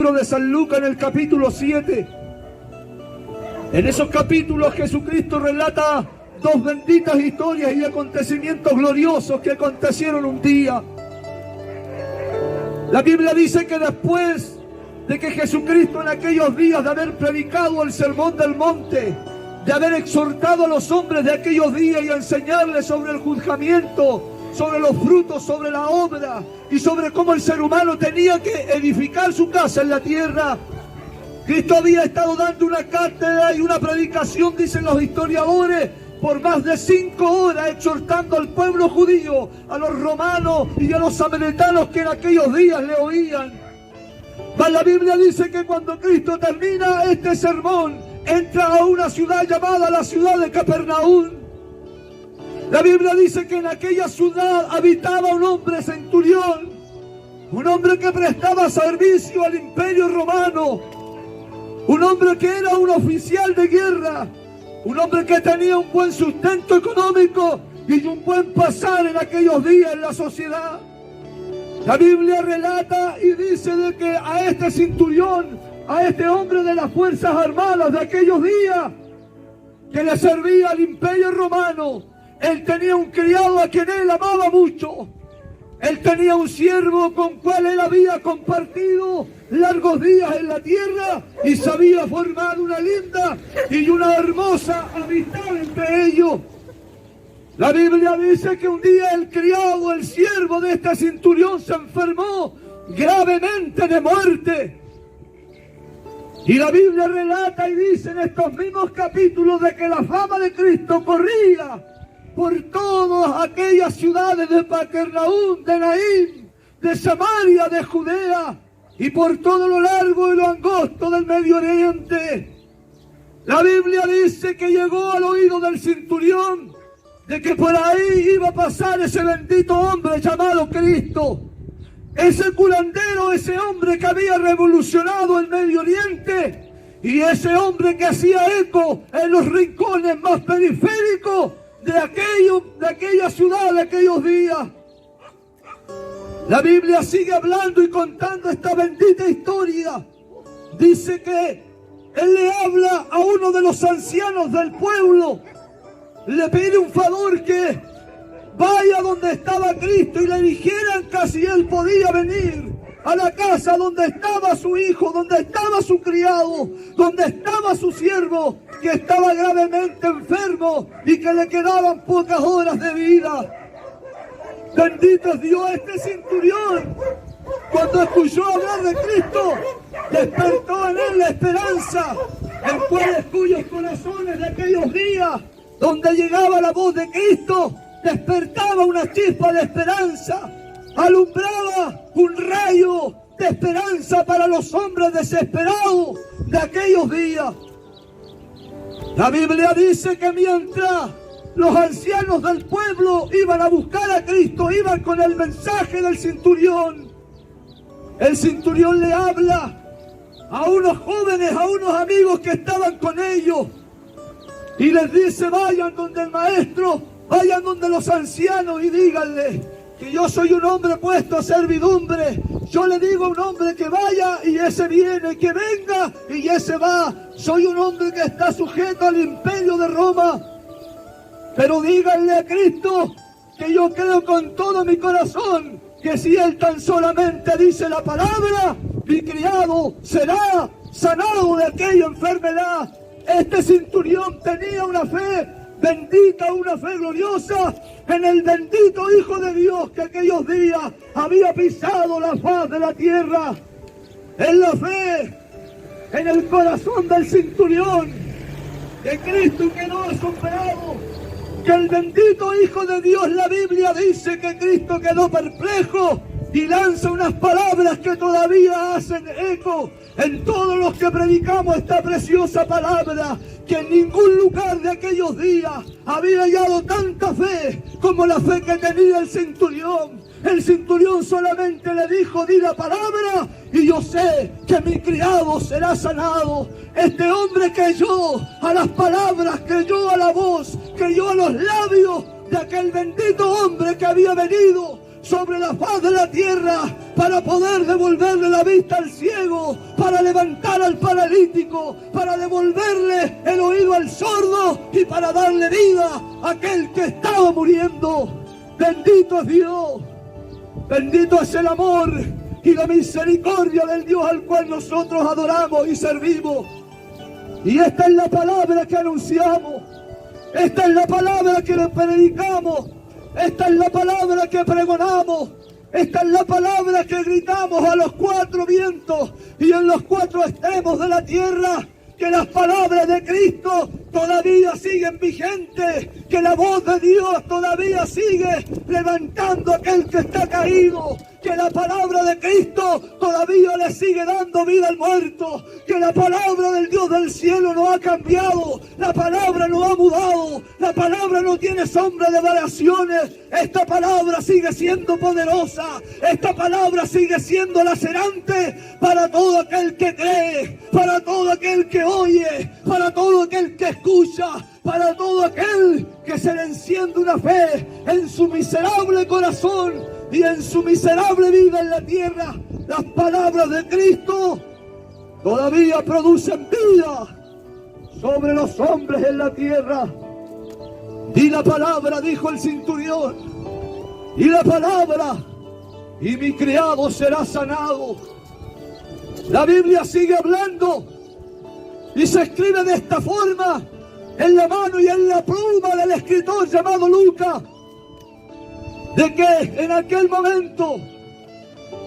de San Lucas en el capítulo 7. En esos capítulos Jesucristo relata dos benditas historias y acontecimientos gloriosos que acontecieron un día. La Biblia dice que después de que Jesucristo en aquellos días de haber predicado el sermón del monte, de haber exhortado a los hombres de aquellos días y enseñarles sobre el juzgamiento, sobre los frutos, sobre la obra y sobre cómo el ser humano tenía que edificar su casa en la tierra, Cristo había estado dando una cátedra y una predicación, dicen los historiadores, por más de 5 horas, exhortando al pueblo judío, a los romanos y a los samaritanos que en aquellos días le oían. Mas la Biblia dice que cuando Cristo termina este sermón, entra a una ciudad llamada la ciudad de Capernaum. La Biblia dice que en aquella ciudad habitaba un hombre centurión, un hombre que prestaba servicio al imperio romano, un hombre que era un oficial de guerra, un hombre que tenía un buen sustento económico y un buen pasar en aquellos días en la sociedad. La Biblia relata y dice de que a este centurión, a este hombre de las fuerzas armadas de aquellos días, que le servía al imperio romano, él tenía un criado a quien él amaba mucho. Él tenía un siervo con cual él había compartido largos días en la tierra y se había formado una linda y una hermosa amistad entre ellos. La Biblia dice que un día el criado, el siervo de este centurión, se enfermó gravemente de muerte. Y la Biblia relata y dice en estos mismos capítulos de que la fama de Cristo corría por todas aquellas ciudades de Capernaum, de Naín, de Samaria, de Judea y por todo lo largo y lo angosto del Medio Oriente. La Biblia dice que llegó al oído del centurión de que por ahí iba a pasar ese bendito hombre llamado Cristo, ese curandero, ese hombre que había revolucionado el Medio Oriente y ese hombre que hacía eco en los rincones más periféricos de aquella ciudad, de aquellos días. La Biblia sigue hablando y contando esta bendita historia. Dice que él le habla a uno de los ancianos del pueblo, le pide un favor, que vaya donde estaba Cristo y le dijeran que si él podía venir a la casa donde estaba su hijo, donde estaba su criado, donde estaba su siervo, que estaba gravemente enfermo y que le quedaban pocas horas de vida. Bendito es Dios. Este centurión, cuando escuchó hablar de Cristo, despertó en él la esperanza, en cuyos corazones de aquellos días, donde llegaba la voz de Cristo, despertaba una chispa de esperanza, alumbraba un rayo de esperanza para los hombres desesperados de aquellos días. La Biblia dice que mientras los ancianos del pueblo iban a buscar a Cristo, iban con el mensaje del centurión, el centurión le habla a unos jóvenes, a unos amigos que estaban con ellos, y les dice: vayan donde el maestro, vayan donde los ancianos y díganle que yo soy un hombre puesto a servidumbre. Yo le digo a un hombre que vaya y ese viene, que venga y ese va. Soy un hombre que está sujeto al imperio de Roma. Pero díganle a Cristo que yo creo con todo mi corazón que si él tan solamente dice la palabra, mi criado será sanado de aquella enfermedad. Este centurión tenía una fe bendita, una fe gloriosa en el bendito Hijo de Dios que aquellos días había pisado la faz de la tierra. En la fe, en el corazón del centurión, que Cristo quedó asombrado, que el bendito Hijo de Dios, la Biblia dice que Cristo quedó perplejo y lanza unas palabras que todavía hacen eco en todos los que predicamos esta preciosa palabra, que en ningún lugar de aquellos días había hallado tanta fe como la fe que tenía el centurión. El centurión solamente le dijo: di la palabra y yo sé que mi criado será sanado. Este hombre creyó a las palabras, creyó a la voz, creyó a los labios de aquel bendito hombre que había venido sobre la faz de la tierra para poder devolverle la vista al ciego, para levantar al paralítico, para devolverle el oído al sordo y para darle vida a aquel que estaba muriendo. Bendito es Dios, bendito es el amor y la misericordia del Dios al cual nosotros adoramos y servimos. Y esta es la palabra que anunciamos, esta es la palabra que le predicamos, esta es la palabra que pregonamos, esta es la palabra que gritamos a los cuatro vientos y en los cuatro extremos de la tierra, que las palabras de Cristo todavía siguen vigentes, que la voz de Dios todavía sigue levantando a aquel que está caído, que la palabra de Cristo todavía le sigue dando vida al muerto, que la palabra del Dios del cielo no ha cambiado, la palabra no ha mudado, la palabra no tiene sombra de variaciones, esta palabra sigue siendo poderosa, esta palabra sigue siendo lacerante para todo aquel que cree, para todo aquel que oye, para todo aquel que escucha, para todo aquel que se le enciende una fe en su miserable corazón y en su miserable vida en la tierra. Las palabras de Cristo todavía producen vida sobre los hombres en la tierra. Di la palabra, dijo el centurión, y la palabra, y mi criado será sanado. La Biblia sigue hablando y se escribe de esta forma en la mano y en la pluma del escritor llamado Lucas, de que en aquel momento,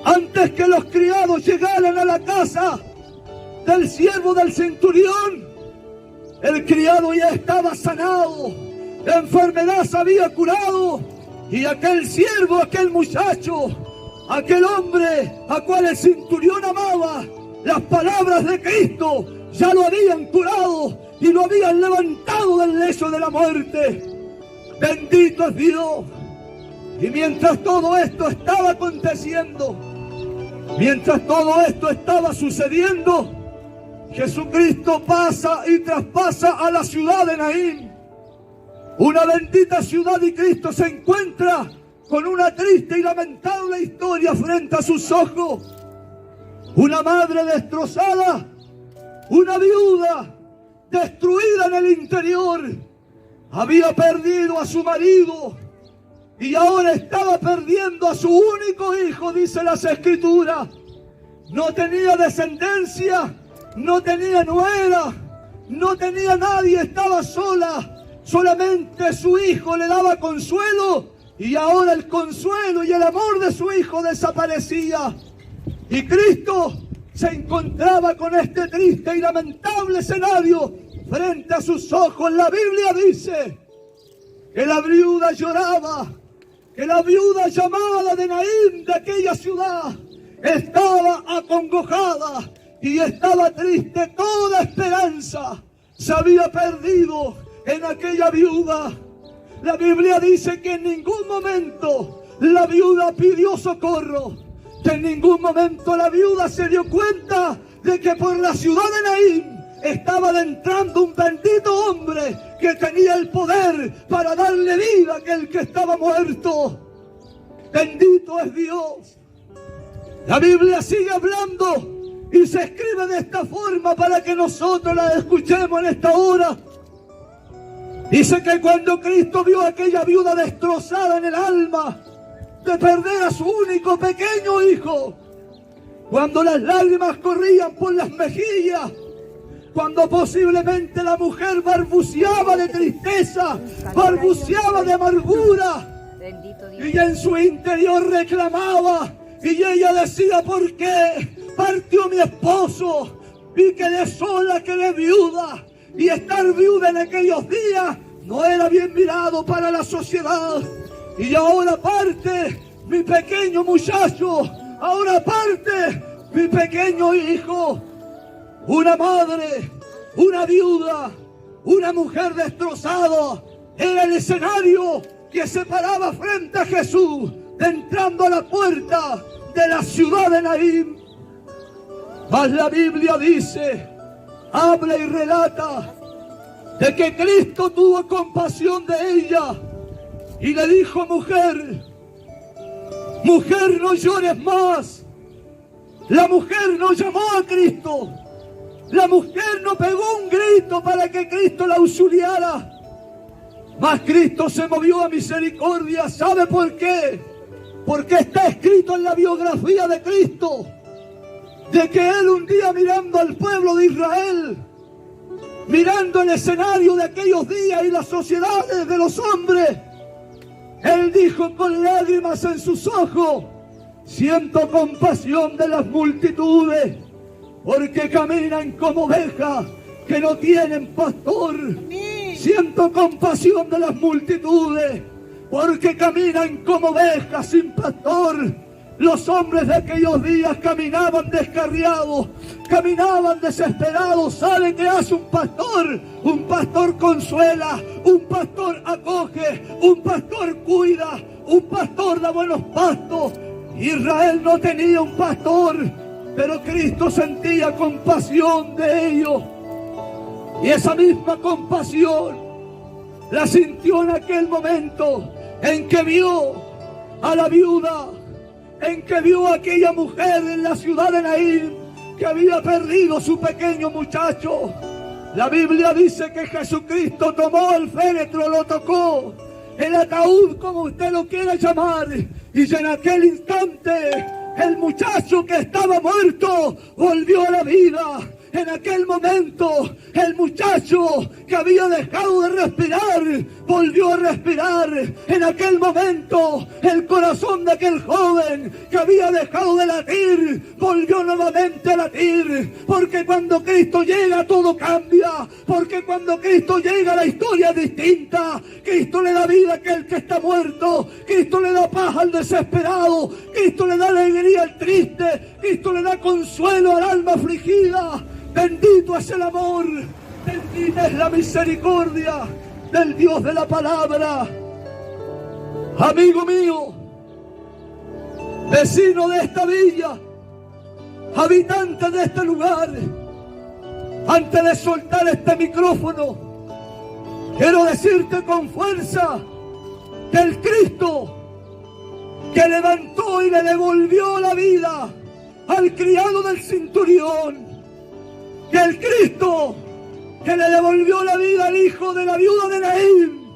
antes que los criados llegaran a la casa del siervo del centurión, el criado ya estaba sanado, la enfermedad se había curado, y aquel siervo, aquel muchacho, aquel hombre a cual el centurión amaba, las palabras de Cristo ya lo habían curado y lo habían levantado del lecho de la muerte. Bendito es Dios. Y mientras todo esto estaba aconteciendo, mientras todo esto estaba sucediendo, Jesucristo pasa y traspasa a la ciudad de Naín, una bendita ciudad, y Cristo se encuentra con una triste y lamentable historia frente a sus ojos. Una madre destrozada, una viuda destruida en el interior, había perdido a su marido y ahora estaba perdiendo a su único hijo, dice las Escrituras. No tenía descendencia, no tenía nuera, no tenía nadie, estaba sola. Solamente su hijo le daba consuelo y ahora el consuelo y el amor de su hijo desaparecía. Y Cristo se encontraba con este triste y lamentable escenario frente a sus ojos. La Biblia dice que la viuda lloraba, que la viuda llamada de Naín, de aquella ciudad, estaba acongojada y estaba triste. Toda esperanza se había perdido en aquella viuda. La Biblia dice que en ningún momento la viuda pidió socorro, que en ningún momento la viuda se dio cuenta de que por la ciudad de Naín estaba adentrando un bendito hombre que tenía el poder para darle vida a aquel que estaba muerto. Bendito es Dios. La Biblia sigue hablando y se escribe de esta forma para que nosotros la escuchemos en esta hora. Dice que cuando Cristo vio a aquella viuda destrozada en el alma de perder a su único pequeño hijo, cuando las lágrimas corrían por las mejillas, cuando posiblemente la mujer balbuceaba de tristeza, balbuceaba de amargura, y en su interior reclamaba, y ella decía: ¿por qué partió mi esposo? Y quedé sola, quedé viuda. Y estar viuda en aquellos días no era bien mirado para la sociedad. Y ahora parte mi pequeño muchacho, ahora parte mi pequeño hijo. Una madre, una viuda, una mujer destrozada era el escenario que se paraba frente a Jesús, entrando a la puerta de la ciudad de Naín. Mas la Biblia dice, habla y relata de que Cristo tuvo compasión de ella y le dijo: mujer, mujer, no llores más. La mujer no llamó a Cristo. La mujer no pegó un grito para que Cristo la auxiliara. Mas Cristo se movió a misericordia. ¿Sabe por qué? Porque está escrito en la biografía de Cristo de que Él un día, mirando al pueblo de Israel, mirando el escenario de aquellos días y las sociedades de los hombres, Él dijo con lágrimas en sus ojos: siento compasión de las multitudes, porque caminan como ovejas que no tienen pastor. Siento compasión de las multitudes, porque caminan como ovejas sin pastor. Los hombres de aquellos días caminaban descarriados, caminaban desesperados. ¿Sabe qué hace un pastor? Un pastor consuela, un pastor acoge, un pastor cuida, un pastor da buenos pastos. Israel no tenía un pastor, pero Cristo sentía compasión de ellos. Y esa misma compasión la sintió en aquel momento en que vio a la viuda, en que vio a aquella mujer en la ciudad de Naín que había perdido su pequeño muchacho. La Biblia dice que Jesucristo tomó el féretro, lo tocó, el ataúd, como usted lo quiera llamar, y en aquel instante el muchacho que estaba muerto volvió a la vida. En aquel momento, el muchacho que había dejado de respirar, volvió a respirar. En aquel momento, el corazón de aquel joven que había dejado de latir, volvió nuevamente a latir. Porque cuando Cristo llega, todo cambia. Porque cuando Cristo llega, la historia es distinta. Cristo le da vida a aquel que está muerto. Cristo le da paz al desesperado. Cristo le da alegría al triste. Cristo le da consuelo al alma afligida. Bendito es el amor, bendita es la misericordia del Dios de la palabra. Amigo mío, vecino de esta villa, habitante de este lugar, antes de soltar este micrófono, quiero decirte con fuerza que el Cristo que levantó y le devolvió la vida al criado del centurión, que el Cristo que le devolvió la vida al hijo de la viuda de Naín,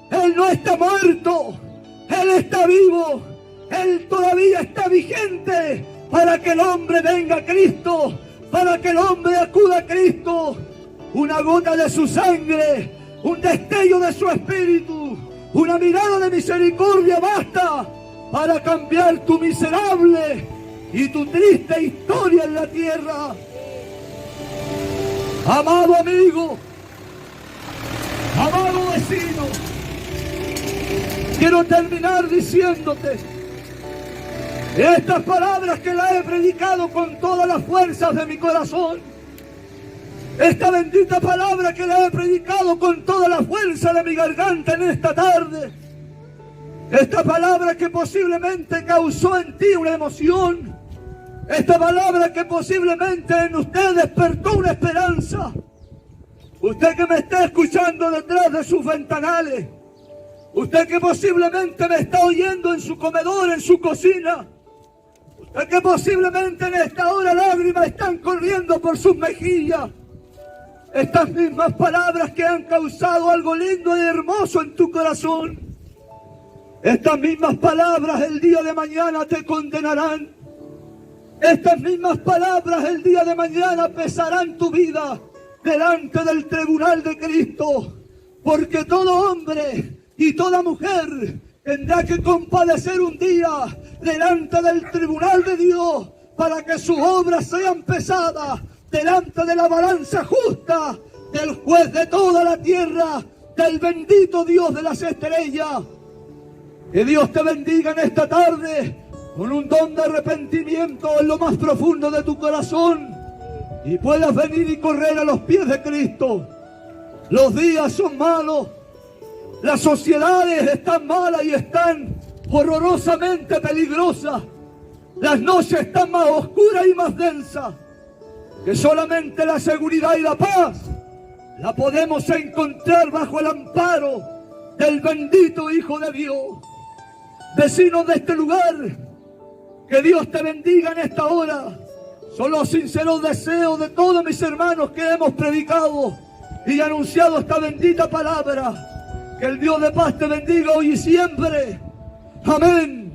Él no está muerto, Él está vivo, Él todavía está vigente para que el hombre venga a Cristo, para que el hombre acuda a Cristo. Una gota de su sangre, un destello de su espíritu, una mirada de misericordia basta para cambiar tu miserable y tu triste historia en la tierra. Amado amigo, amado vecino, quiero terminar diciéndote estas palabras que las he predicado con todas las fuerzas de mi corazón. Esta bendita palabra que la he predicado con toda la fuerza de mi garganta en esta tarde. Esta palabra que posiblemente causó en ti una emoción. Esta palabra que posiblemente en usted despertó una esperanza. Usted que me está escuchando detrás de sus ventanales. Usted que posiblemente me está oyendo en su comedor, en su cocina. Usted que posiblemente en esta hora lágrimas están corriendo por sus mejillas. Estas mismas palabras que han causado algo lindo y hermoso en tu corazón. Estas mismas palabras el día de mañana te condenarán. Estas mismas palabras el día de mañana pesarán tu vida delante del tribunal de Cristo, porque todo hombre y toda mujer tendrá que compadecer un día delante del tribunal de Dios para que sus obras sean pesadas delante de la balanza justa del juez de toda la tierra, del bendito Dios de las estrellas. Que Dios te bendiga en esta tarde con un don de arrepentimiento en lo más profundo de tu corazón y puedas venir y correr a los pies de Cristo. Los días son malos, las sociedades están malas y están horrorosamente peligrosas. Las noches están más oscuras y más densas, que solamente la seguridad y la paz la podemos encontrar bajo el amparo del bendito Hijo de Dios. Vecinos de este lugar, Que Dios te bendiga en esta hora. Son los sinceros deseos de todos mis hermanos que hemos predicado y anunciado esta bendita palabra. Que el Dios de paz te bendiga hoy y siempre. Amén.